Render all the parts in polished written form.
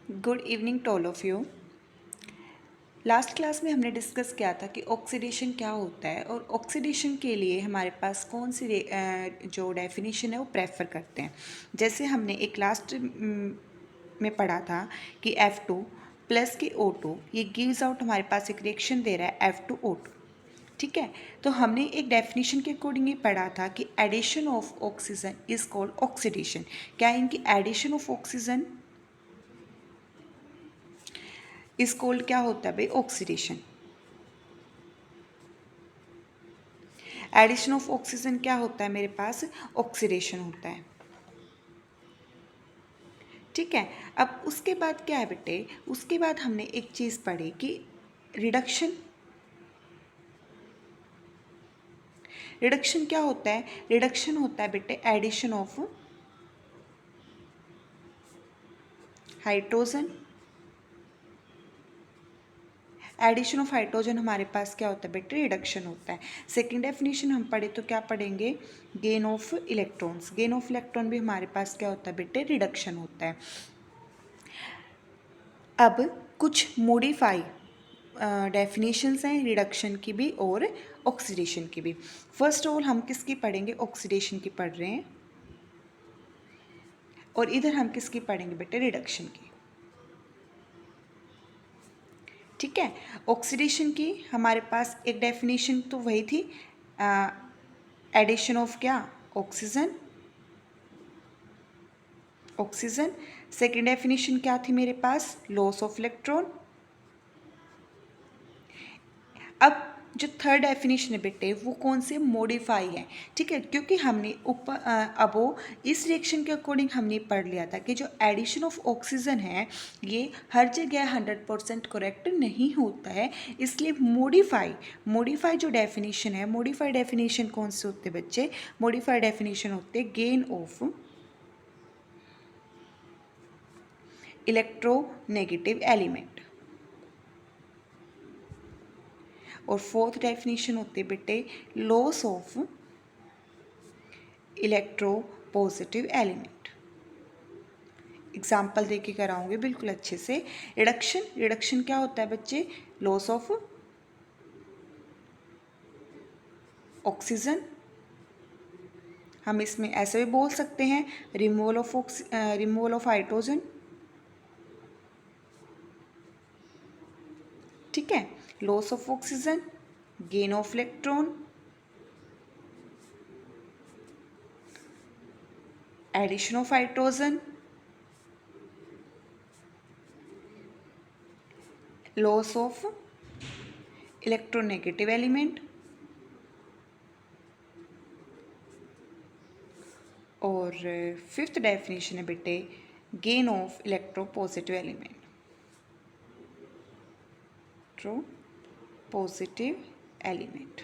Good evening to all of you. Last class में हमने discuss किया था कि ऑक्सीडेशन क्या होता है और ऑक्सीडेशन के लिए हमारे पास कौन सी जो डेफिनेशन है वो प्रेफर करते हैं। जैसे हमने एक लास्ट में पढ़ा था कि F2 प्लस के O2 ये गिव्स आउट हमारे पास एक रिएक्शन दे रहा है F2O2। ठीक है, तो हमने एक डेफिनेशन के अकॉर्डिंग ये पढ़ा था कि addition of oxygen is called oxidation. क्या है इनकी addition of oxygen is called क्या होता है भाई? ऑक्सीडेशन। एडिशन ऑफ ऑक्सीजन क्या होता है मेरे पास? ऑक्सीडेशन होता है। ठीक है, अब उसके बाद क्या है बेटे? उसके बाद हमने एक चीज़ पढ़ी कि रिडक्शन। रिडक्शन क्या होता है? रिडक्शन होता है बेटे addition of hydrogen. Addition of hydrogen हमारे पास क्या होता है बेटे? रिडक्शन होता है। सेकंड डेफिनेशन हम पढ़े तो क्या पढ़ेंगे? Gain of electrons. Gain of electron भी हमारे पास क्या होता है बेटे? रिडक्शन होता है। अब कुछ मॉडिफाई डेफिनेशंस हैं रिडक्शन की भी और ऑक्सीडेशन की भी। फर्स्ट ऑफ ऑल हम किसकी पढ़ेंगे? ऑक्सीडेशन की पढ़ रहे हैं और इधर हम किसकी पढ़ेंगे बेटे? रिडक्शन की। ठीक है, ऑक्सीडेशन की हमारे पास एक डेफिनेशन तो वही थी, एडिशन ऑफ क्या? ऑक्सीजन। ऑक्सीजन। सेकेंड डेफिनेशन क्या थी मेरे पास? Loss of electron. अब जो थर्ड डेफिनेशन है बेटे वो कौन से? मॉडिफाई है। ठीक है, क्योंकि हमने ऊपर अब वो इस रिएक्शन के अकॉर्डिंग हमने पढ़ लिया था कि जो एडिशन ऑफ ऑक्सीजन है ये हर जगह 100% करेक्ट नहीं होता है, इसलिए मॉडिफाई जो डेफिनेशन है, मॉडिफाई डेफिनेशन कौन से होते हैं बच्चे? मॉडिफाई डेफिनेशन होते हैं गेन ऑफ इलेक्ट्रोनेगेटिव एलिमेंट। और फोर्थ डेफिनेशन होती है बेटे loss of electro positive element. Example दे के कराऊंगे बिल्कुल अच्छे से। रिडक्शन क्या होता है बच्चे? Loss of oxygen. हम इसमें ऐसे भी बोल सकते हैं रिमूवल ऑफ हाइड्रोजन। ठीक है, loss of oxygen, gain of electron, addition of hydrogen, loss of electronegative element, और फिफ्थ डेफिनेशन है बेटे gain of electropositive element. Positive element.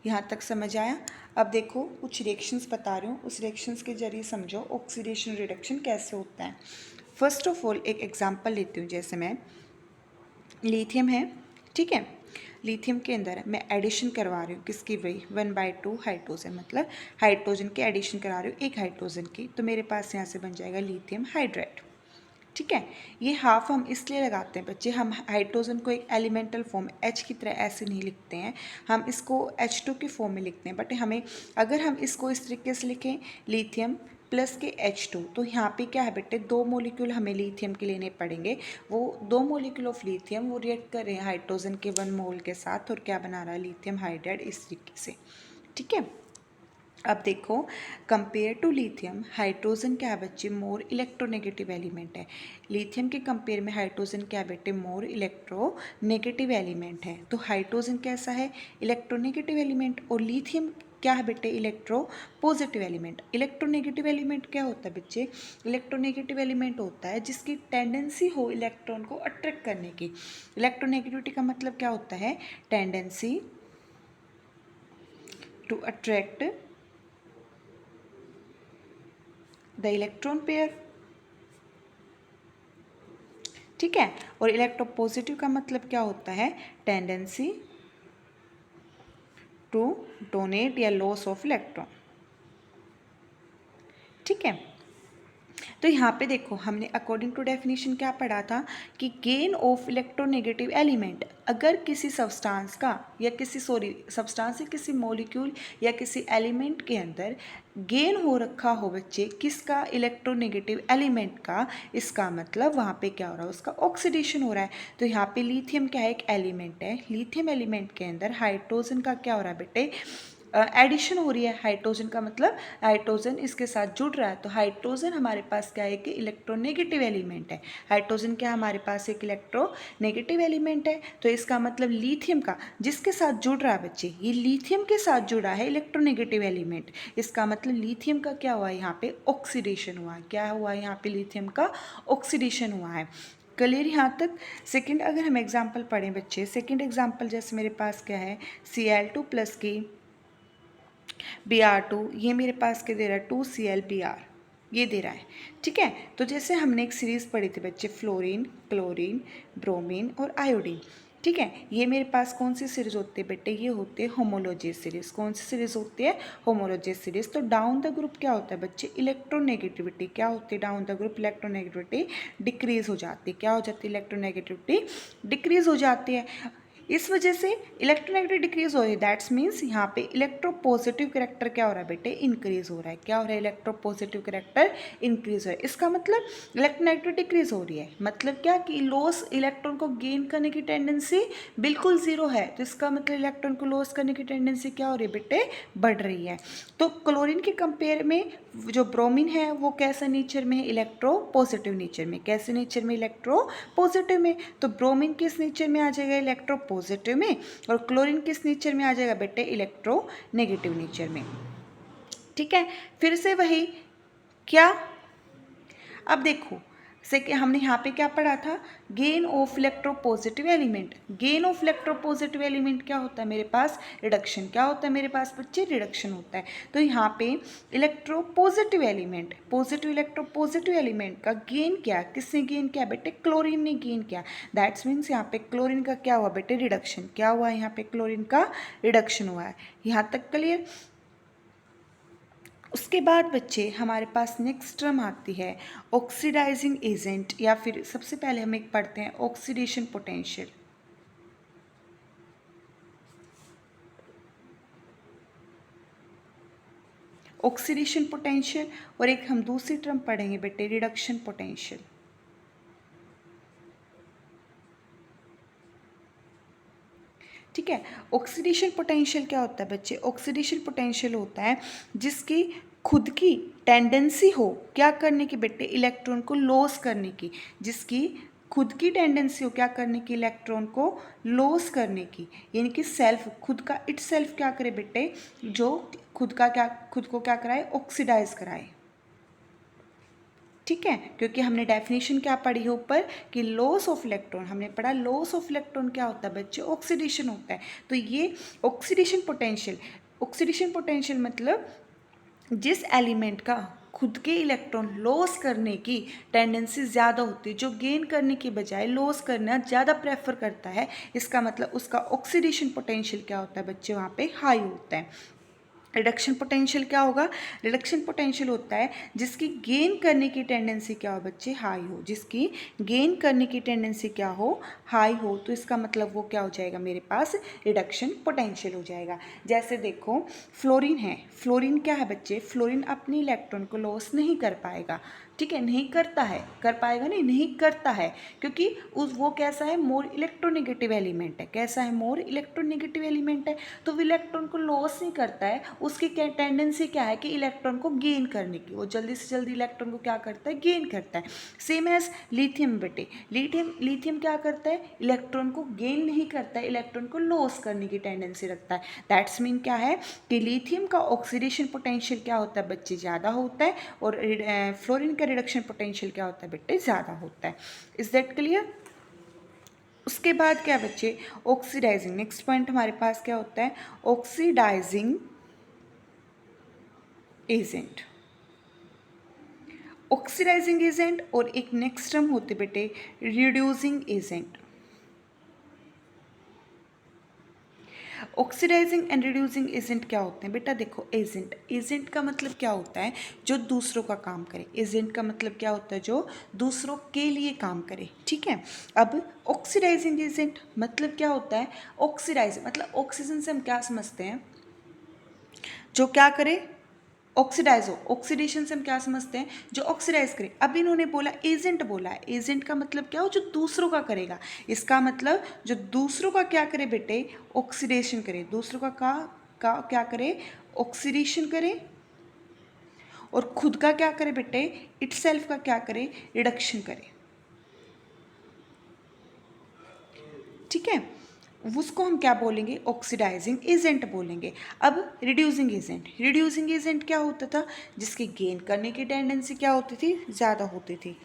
यहाँ तक समझ आया? अब देखो कुछ रिएक्शंस बता रही हूँ, उस रिएक्शंस के जरिए समझो ऑक्सीडेशन रिडक्शन कैसे होता है। फर्स्ट ऑफ ऑल एक एग्जांपल लेती हूँ, जैसे मैं लिथियम है। ठीक है, लिथियम के अंदर मैं एडिशन करवा रही हूँ किसकी? वही 1/2 हाइड्रोजन, मतलब हाइड्रोजन की एडिशन करा रही हूँ एक हाइड्रोजन की, तो मेरे पास यहाँ से बन जाएगा लिथियम हाइड्राइड। ठीक है, ये हाफ हम इसलिए लगाते हैं बच्चे, हम हाइड्रोजन को एक एलिमेंटल फॉर्म H की तरह ऐसे नहीं लिखते हैं, हम इसको H2 की फॉर्म में लिखते हैं। बट हमें अगर हम इसको इस तरीके से लिखें लिथियम प्लस के H2, तो यहाँ पे क्या है बेटे? 2 मॉलिक्यूल हमें लिथियम के लेने पड़ेंगे। वो 2 मॉलिक्यूल ऑफ लिथियम वो रिएक्ट कर रहे हैं हाइड्रोजन के 1 मोल के साथ और क्या बना रहा है? लिथियम हाइड्राइड, इस तरीके से। ठीक है, अब देखो कंपेयर टू लिथियम हाइड्रोजन क्या है बच्चे? मोर इलेक्ट्रोनेगेटिव एलिमेंट है। लिथियम के कंपेयर में हाइड्रोजन क्या है बेटे? मोर इलेक्ट्रोनेगेटिव एलिमेंट है। तो हाइड्रोजन कैसा है? Electronegative element. और लिथियम क्या है बेटे? Electro positive element. Electronegative element क्या होता है बच्चे? इलेक्ट्रोनेगेटिव एलिमेंट होता है जिसकी टेंडेंसी हो इलेक्ट्रॉन को अट्रैक्ट करने की। इलेक्ट्रोनेगेटिविटी का मतलब क्या होता है? Tendency to attract the electron pair. ठीक है, और इलेक्ट्रोपॉजिटिव का मतलब क्या होता है? टेंडेंसी टू डोनेट या लॉस ऑफ इलेक्ट्रॉन। ठीक है, तो यहाँ पे देखो हमने अकॉर्डिंग टू डेफिनेशन क्या पढ़ा था कि गेन ऑफ इलेक्ट्रोनेगेटिव एलिमेंट, अगर किसी सब्सटेंस का या सब्सटेंस या किसी मॉलिक्यूल या किसी एलिमेंट के अंदर गेन हो रखा हो बच्चे किसका, इलेक्ट्रोनेगेटिव एलिमेंट का, इसका मतलब वहाँ पे क्या हो रहा है, उसका ऑक्सीडेशन हो रहा है। तो यहाँ पे लिथियम क्या है, एक एलिमेंट है, लिथियम एलिमेंट के अंदर हाइड्रोजन का क्या हो रहा है बेटे, एडिशन हो रही है। हाइड्रोजन का मतलब हाइड्रोजन इसके साथ जुड़ रहा है, तो हाइड्रोजन हमारे पास क्या है कि इलेक्ट्रोनेगेटिव एलिमेंट है। हाइड्रोजन क्या हमारे पास एक इलेक्ट्रोनेगेटिव एलिमेंट है, तो इसका मतलब लिथियम का जिसके साथ जुड़ रहा है बच्चे, ये लिथियम के साथ जुड़ा है इलेक्ट्रोनेगेटिव एलिमेंट, इसका मतलब लिथियम का क्या हुआ है, यहाँ पे ऑक्सीडेशन हुआ है। क्या हुआ है यहाँ पे, लिथियम का ऑक्सीडेशन हुआ है। क्लियर यहाँ तक। सेकेंड अगर हम एग्जाम्पल पढ़ें बच्चे, सेकेंड एग्जाम्पल जैसे मेरे पास क्या है, Cl2 प्लस की Br2, ये मेरे पास क्या दे रहा है, 2Cl Br, ये दे रहा है। ठीक है, तो जैसे हमने एक सीरीज़ पढ़ी थी बच्चे, फ्लोरीन, क्लोरीन, ब्रोमीन और आयोडीन। ठीक है, ये मेरे पास कौन सी सीरीज़ होती है बेटे, ये होती है होमोलॉजियस सीरीज़। कौन सी सीरीज़ होती है, होमोलॉजियस सीरीज़। तो डाउन द ग्रुप क्या होता है बच्चे, इलेक्ट्रोनेगेटिविटी क्या होती है, down the group electronegativity decrease हो जाती है। क्या हो जाती है, इलेक्ट्रोनेगेटिविटी डिक्रीज हो जाती है। इस वजह से इलेक्ट्रोनेगेटिव डिक्रीज हो रही है, दैट्स मीन्स यहाँ पे इलेक्ट्रोपॉजिटिव करेक्टर क्या हो रहा है बेटे, इंक्रीज हो रहा है। क्या हो रहा है, इलेक्ट्रोपॉजिटिव करेक्टर इंक्रीज हो रहा है। इसका मतलब इलेक्ट्रोनेगेटिव डिक्रीज हो रही है, मतलब क्या कि लॉस इलेक्ट्रॉन को गेन करने की टेंडेंसी बिल्कुल जीरो है, तो इसका मतलब इलेक्ट्रॉन को लॉस करने की टेंडेंसी क्या हो रही है बेटे, बढ़ रही है। तो क्लोरीन के कंपेयर में जो ब्रोमीन है वो कैसा नेचर में है, इलेक्ट्रो पॉजिटिव नेचर में। कैसे नेचर में, इलेक्ट्रो पॉजिटिव में। तो ब्रोमीन किस नेचर में आ जाएगा, इलेक्ट्रो पॉजिटिव में, और क्लोरीन किस नेचर में आ जाएगा बेटे, इलेक्ट्रो नेगेटिव नेचर में। ठीक है, फिर से वही क्या, अब देखो हमने यहाँ पे क्या पढ़ा था, gain of electropositive element. Gain of electropositive element क्या होता है मेरे पास, रिडक्शन। क्या होता है मेरे पास बच्चे, रिडक्शन होता है। तो यहाँ पे electropositive element, positive electropositive element का गेन क्या, किसने गेन किया बेटे, क्लोरीन ने गेन किया। दैट्स मीन्स यहाँ पे क्लोरीन का क्या हुआ बेटे, रिडक्शन। क्या हुआ यहाँ पे, क्लोरीन का रिडक्शन हुआ है। यहाँ तक क्लियर। उसके बाद बच्चे हमारे पास नेक्स्ट टर्म आती है ऑक्सीडाइजिंग एजेंट, या फिर सबसे पहले हम एक पढ़ते हैं ऑक्सीडेशन पोटेंशियल। ऑक्सीडेशन पोटेंशियल, और एक हम दूसरी टर्म पढ़ेंगे बेटे, रिडक्शन पोटेंशियल। ठीक है, ऑक्सीडेशन पोटेंशियल क्या होता है बच्चे, ऑक्सीडेशन पोटेंशियल होता है जिसकी खुद की टेंडेंसी हो क्या करने की बेटे, इलेक्ट्रॉन को लॉस करने की। जिसकी खुद की टेंडेंसी हो क्या करने की, इलेक्ट्रॉन को लॉस करने की, यानी कि सेल्फ, खुद का इट सेल्फ क्या करे बेटे, जो खुद को क्या कराए, ऑक्सीडाइज कराए। ठीक है, क्योंकि हमने डेफिनेशन क्या पढ़ी है ऊपर कि लॉस ऑफ इलेक्ट्रॉन, हमने पढ़ा लॉस ऑफ इलेक्ट्रॉन क्या होता है बच्चे, ऑक्सीडेशन होता है। तो ये ऑक्सीडेशन पोटेंशियल, ऑक्सीडेशन पोटेंशियल मतलब जिस एलिमेंट का खुद के इलेक्ट्रॉन लॉस करने की टेंडेंसी ज़्यादा होती है, जो गेन करने के बजाय लॉस करना ज़्यादा प्रेफर करता है, इसका मतलब उसका ऑक्सीडेशन पोटेंशियल क्या होता है बच्चे, वहाँ पे हाई होता है। रिडक्शन पोटेंशियल क्या होगा, रिडक्शन पोटेंशियल होता है जिसकी गेन करने की टेंडेंसी क्या हो बच्चे, हाई हो। जिसकी गेन करने की टेंडेंसी क्या हो, हाई हो, तो इसका मतलब वो क्या हो जाएगा मेरे पास, रिडक्शन पोटेंशियल हो जाएगा। जैसे देखो फ्लोरीन है, फ्लोरीन क्या है बच्चे, फ्लोरीन अपने इलेक्ट्रॉन को लॉस नहीं कर पाएगा। ठीक है, नहीं करता है, कर पाएगा नहीं करता है, क्योंकि वो कैसा है, मोर इलेक्ट्रोनेगेटिव एलिमेंट है। कैसा है, मोर इलेक्ट्रोनेगेटिव एलिमेंट है, तो वो इलेक्ट्रॉन को लॉस नहीं करता है। उसकी क्या टेंडेंसी क्या है कि इलेक्ट्रॉन को गेन करने की, वो जल्दी से जल्दी इलेक्ट्रॉन को क्या करता है, गेन करता है। सेम एज लिथियम बेटे, लिथियम क्या करता है, इलेक्ट्रॉन को गेन नहीं करता है, इलेक्ट्रॉन को लॉस करने की टेंडेंसी रखता है। दैट्स मीन क्या है कि लिथियम का ऑक्सीडेशन पोटेंशियल क्या होता है बच्चे, ज़्यादा होता है, और फ्लोरीन का रिडक्शन पोटेंशियल क्या होता है बेटे, ज़्यादा होता है। Is that clear. उसके बाद क्या बच्चे, ऑक्सीडाइजिंग, नेक्स्ट पॉइंट हमारे पास क्या होता है, ऑक्सीडाइजिंग एजेंट। ऑक्सीडाइजिंग एजेंट और एक नेक्स्ट टर्म होते बेटे reducing agent. Oxidising and reducing agent क्या होते हैं बेटा? देखो एजेंट, एजेंट का मतलब क्या होता है? जो दूसरों का काम करे। एजेंट का मतलब क्या होता है? जो दूसरों के लिए काम करे, ठीक है। अब ऑक्सीडाइजिंग एजेंट मतलब क्या होता है? ऑक्सीडाइज मतलब ऑक्सीजन से हम क्या समझते हैं? जो क्या करे? ऑक्सीडाइज हो। ऑक्सीडेशन से हम क्या समझते हैं? जो ऑक्सीडाइज करे। अब इन्होंने बोला एजेंट बोला है, एजेंट का मतलब क्या हो? जो दूसरों का करेगा। इसका मतलब जो दूसरों का क्या करे बेटे? ऑक्सीडेशन करे। दूसरों का क्या करे? ऑक्सीडेशन करे। और खुद का क्या करे बेटे? इटसेल्फ का क्या करे? रिडक्शन करे, ठीक है। उसको हम क्या बोलेंगे? ऑक्सीडाइजिंग एजेंट बोलेंगे। अब रिड्यूसिंग एजेंट, रिड्यूसिंग एजेंट क्या होता था? जिसकी गेन करने की टेंडेंसी क्या होती थी? ज़्यादा होती थी।